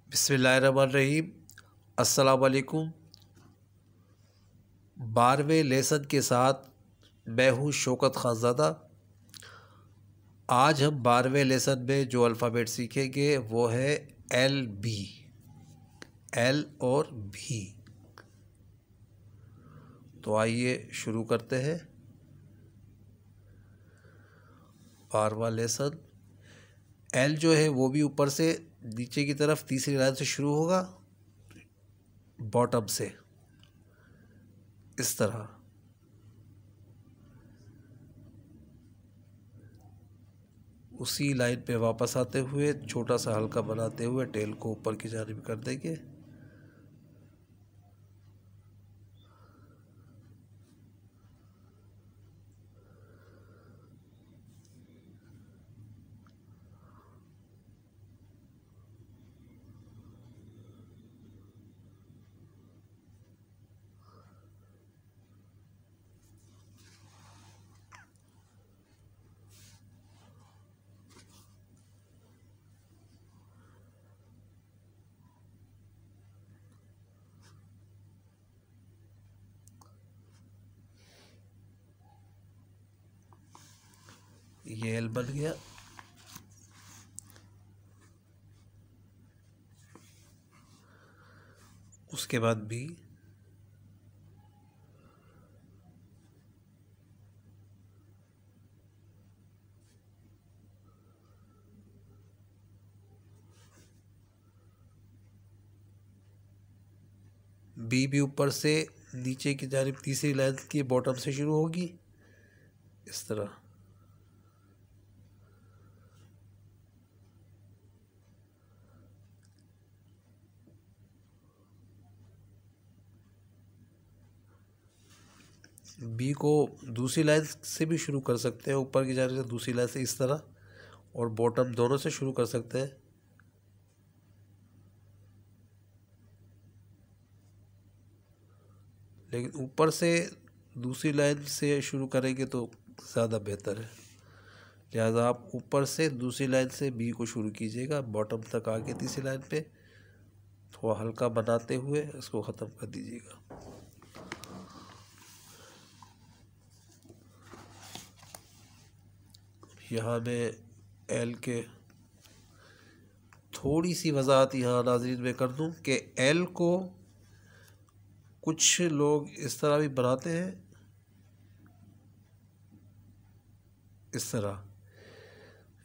बिस्मिल्लाहिर्रहमानिर्रहीम। अस्सलाम वालेकुम। 12वें लेसन के साथ मैं हूँ शौकत खानज़ादा। आज हम 12वें लेसन में जो अल्फ़ाबेट सीखेंगे वो है एल बी, एल और भी। तो आइए शुरू करते हैं 12वां लेसन। एल जो है वो भी ऊपर से नीचे की तरफ तीसरी लाइन से शुरू होगा, बॉटम से इस तरह। उसी लाइन पे वापस आते हुए छोटा सा हल्का बनाते हुए टेल को ऊपर की जानिब कर देंगे। ये एल बन गया। उसके बाद बी, बी भी ऊपर से नीचे की जानिब तीसरी लाइन की बॉटम से शुरू होगी इस तरह। बी को दूसरी लाइन से भी शुरू कर सकते हैं, ऊपर की जानिब से दूसरी लाइन से इस तरह, और बॉटम दोनों से शुरू कर सकते हैं। लेकिन ऊपर से दूसरी लाइन से शुरू करेंगे तो ज़्यादा बेहतर है। लिहाजा आप ऊपर से दूसरी लाइन से बी को शुरू कीजिएगा, बॉटम तक आके तीसरी लाइन पे थोड़ा हल्का बनाते हुए इसको ख़त्म कर दीजिएगा। यहाँ मैं एल के थोड़ी सी वजाहत यहाँ नाज़रीन में कर दूँ कि एल को कुछ लोग इस तरह भी बनाते हैं, इस तरह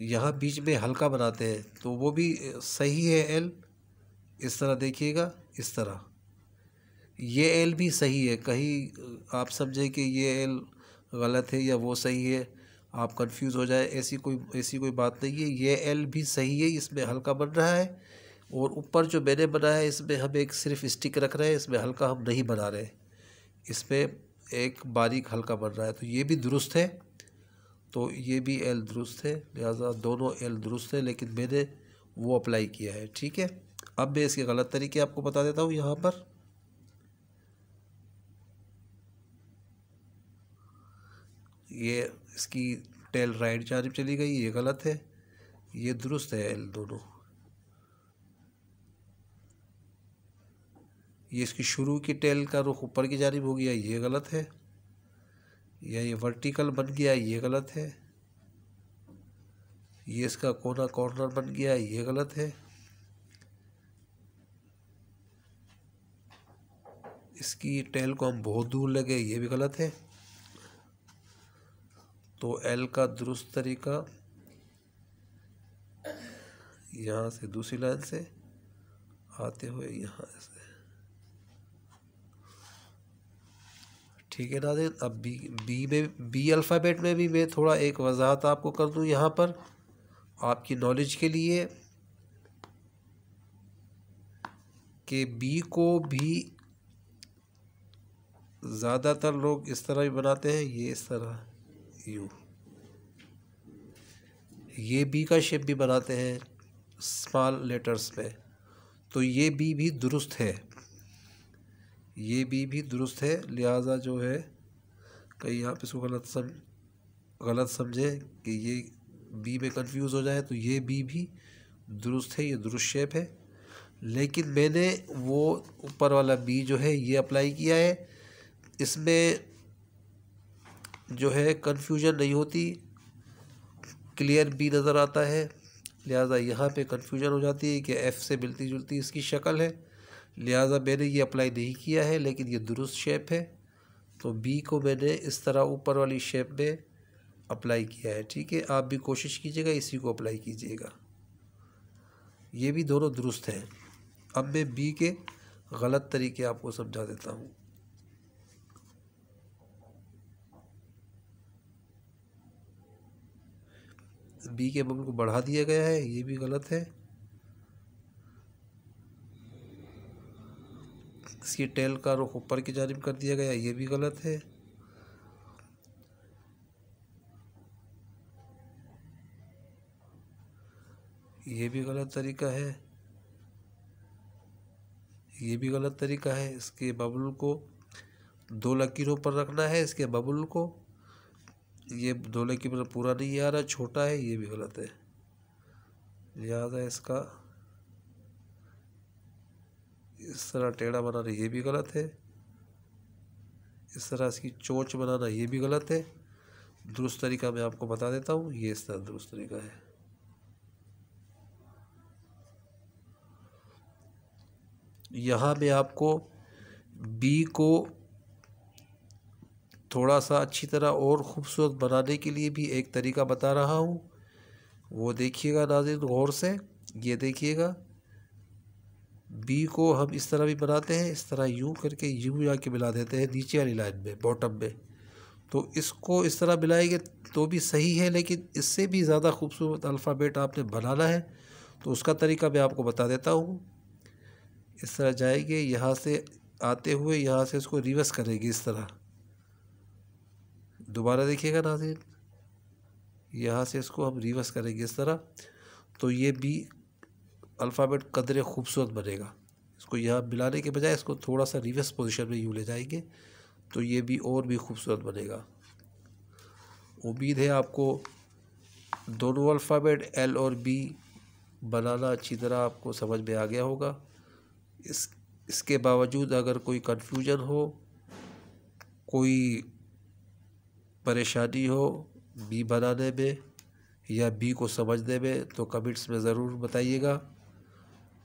यहाँ बीच में हल्का बनाते हैं, तो वो भी सही है। एल इस तरह देखिएगा, इस तरह ये एल भी सही है। कहीं आप समझें कि ये एल गलत है या वो सही है, आप कंफ्यूज हो जाए, ऐसी कोई बात नहीं है। ये एल भी सही है, इसमें हल्का बन रहा है। और ऊपर जो मैंने बनाया है इसमें हम एक सिर्फ स्टिक रख रहे हैं, इसमें हल्का हम नहीं बना रहे, इसमें एक बारीक हल्का बन रहा है। तो ये भी दुरुस्त है, तो ये भी एल दुरुस्त है। लिहाजा दोनों एल दुरुस्त है, लेकिन मैंने वो अप्लाई किया है। ठीक है, अब मैं इसके गलत तरीके आपको बता देता हूँ। यहाँ पर ये इसकी टेल राइट जानिब चली गई, ये गलत है, ये दुरुस्त है एल दोनों। ये इसकी शुरू की टेल का रुख ऊपर की जानिब हो गया, ये गलत है। या ये वर्टिकल बन गया, ये गलत है। ये इसका कोना कॉर्नर बन गया, ये गलत है। इसकी टेल को हम बहुत दूर लगे, ये भी गलत है। तो एल का दुरुस्त तरीका यहाँ से दूसरी लाइन से आते हुए यहाँ से। ठीक है नाज़रीन, अब बी अल्फ़ाबेट में भी मैं थोड़ा एक वजाहत आपको कर दूँ यहाँ पर आपकी नॉलेज के लिए, कि बी को भी ज़्यादातर लोग इस तरह भी बनाते हैं, ये इस तरह यू। ये बी का शेप भी बनाते हैं स्मॉल लेटर्स में, तो ये बी भी दुरुस्त है, ये बी भी दुरुस्त है। लिहाजा जो है कहीं आप इसको गलत समझे कि ये बी में कंफ्यूज हो जाए, तो ये बी भी दुरुस्त है, ये दुरुस्त शेप है। लेकिन मैंने वो ऊपर वाला बी जो है ये अप्लाई किया है। इसमें जो है कन्फ्यूजन नहीं होती, क्लियर बी नज़र आता है। लिहाजा यहाँ पे कन्फ्यूजन हो जाती है कि एफ़ से मिलती जुलती इसकी शक्ल है, लिहाजा मैंने ये अप्लाई नहीं किया है, लेकिन ये दुरुस्त शेप है। तो बी को मैंने इस तरह ऊपर वाली शेप में अप्लाई किया है। ठीक है, आप भी कोशिश कीजिएगा इसी को अप्लाई कीजिएगा। ये भी दोनों दुरुस्त हैं। अब मैं बी के गलत तरीके आपको समझा देता हूँ। बी के बबल को बढ़ा दिया गया है, ये भी गलत है। इसकी टेल का रुख ऊपर की जानिब कर दिया गया, ये भी गलत है। ये भी गलत तरीका है, ये भी गलत तरीका है। इसके बबल को 2 लकीरों पर रखना है, इसके बबल को ये 2 लकीर पूरा नहीं आ रहा, छोटा है, ये भी गलत है। लिहाजा इसका इस तरह टेढ़ा बनाना ये भी गलत है। इस तरह इसकी चोंच बनाना ये भी गलत है। दुरुस्त तरीका मैं आपको बता देता हूँ, ये इस तरह दुरुस्त तरीका है। यहाँ मैं आपको बी को थोड़ा सा अच्छी तरह और ख़ूबसूरत बनाने के लिए भी एक तरीका बता रहा हूँ, वो देखिएगा नाज़रीन गौर से। ये देखिएगा, बी को हम इस तरह भी बनाते हैं, इस तरह यूँ करके यूँ जाके मिला देते हैं नीचे वाली लाइन में, बॉटम में। तो इसको इस तरह मिलाएंगे तो भी सही है, लेकिन इससे भी ज़्यादा खूबसूरत अल्फ़ाबेट आपने बनाना है तो उसका तरीका मैं आपको बता देता हूँ। इस तरह जाएंगे, यहाँ से आते हुए यहाँ से इसको रिवर्स करेंगे इस तरह। दोबारा देखिएगा नाज़रीन, यहाँ से इसको हम रिवर्स करेंगे इस तरह, तो ये भी अल्फ़ाबेट कदरे खूबसूरत बनेगा। इसको यहाँ मिलाने के बजाय इसको थोड़ा सा रिवर्स पोजीशन में यूँ ले जाएंगे तो ये भी और भी खूबसूरत बनेगा। उम्मीद है आपको दोनों अल्फ़ाबेट एल और बी बनाना अच्छी तरह आपको समझ में आ गया होगा। इसके बावजूद अगर कोई कन्फ्यूजन हो, कोई परेशानी हो बी बनाने में या बी को समझने में, तो कमेंट्स में ज़रूर बताइएगा।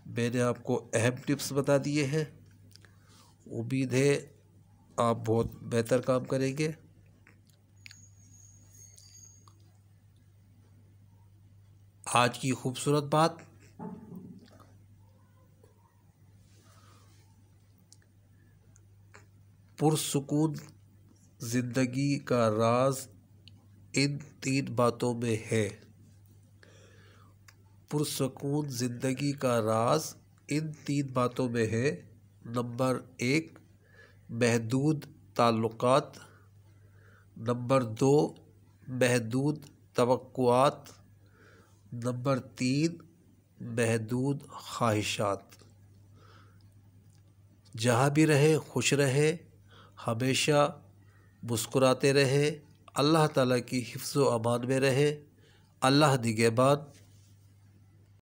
मैंने आपको अहम टिप्स बता दिए हैं। उम्मीद है आप बहुत बेहतर काम करेंगे। आज की खूबसूरत बात, पुरसुकून ज़िंदगी का राज इन 3 बातों में है। पुरसुकून ज़िंदगी का राज इन 3 बातों में है। नंबर 1, महदूद ताल्लुकात। नंबर 2, महदूद तवक्कुआत। नंबर 3, महदूद ख्वाहिशात। जहाँ भी रहें खुश रहें, हमेशा मुस्कुराते रहें, अल्लाह ताला की हिफ्ज़ व अमान में रहें। अल्लाह निगहबान।